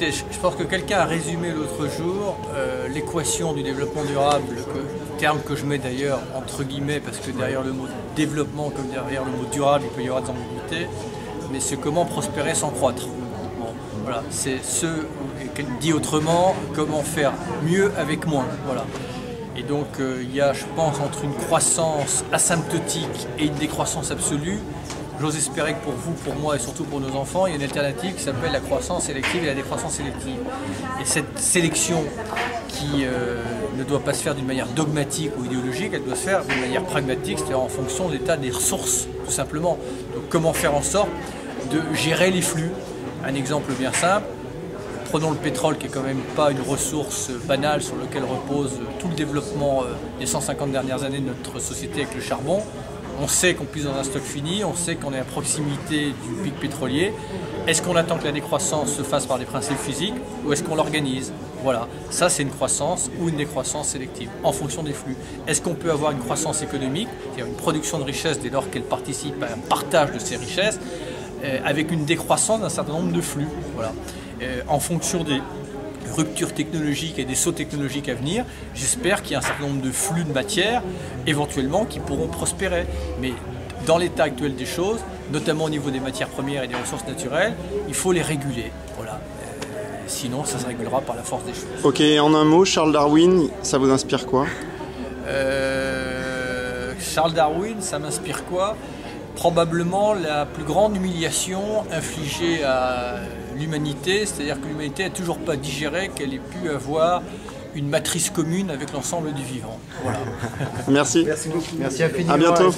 Écoutez, je pense que quelqu'un a résumé l'autre jour l'équation du développement durable, terme que je mets d'ailleurs entre guillemets parce que derrière le mot développement comme derrière le mot durable il peut y avoir des ambiguïtés, mais c'est comment prospérer sans croître. Bon, voilà, c'est dit autrement, comment faire mieux avec moins. Voilà. Et donc il y a, je pense, entre une croissance asymptotique et une décroissance absolue. J'ose espérer que pour vous, pour moi et surtout pour nos enfants, il y a une alternative qui s'appelle la croissance sélective et la décroissance sélective. Et cette sélection qui ne doit pas se faire d'une manière dogmatique ou idéologique, elle doit se faire d'une manière pragmatique, c'est-à-dire en fonction de l'état des ressources, tout simplement. Donc comment faire en sorte de gérer les flux. Un exemple bien simple, prenons le pétrole qui est quand même pas une ressource banale sur laquelle repose tout le développement des 150 dernières années de notre société avec le charbon. On sait qu'on puise dans un stock fini, on sait qu'on est à proximité du pic pétrolier. Est-ce qu'on attend que la décroissance se fasse par des principes physiques ou est-ce qu'on l'organise? Voilà, ça c'est une croissance ou une décroissance sélective en fonction des flux. Est-ce qu'on peut avoir une croissance économique, c'est-à-dire une production de richesse dès lors qu'elle participe à un partage de ces richesses, avec une décroissance d'un certain nombre de flux? Voilà. En fonction des ruptures technologiques et des sauts technologiques à venir, j'espère qu'il y a un certain nombre de flux de matière, éventuellement, qui pourront prospérer. Mais dans l'état actuel des choses, notamment au niveau des matières premières et des ressources naturelles, il faut les réguler. Voilà. Sinon, ça se régulera par la force des choses. Ok, en un mot, Charles Darwin, ça vous inspire quoi? Charles Darwin, ça m'inspire quoi? Probablement la plus grande humiliation infligée à l'humanité, c'est-à-dire que l'humanité n'a toujours pas digéré qu'elle ait pu avoir une matrice commune avec l'ensemble du vivant. Voilà. Merci. Merci beaucoup. Merci infiniment. À bientôt.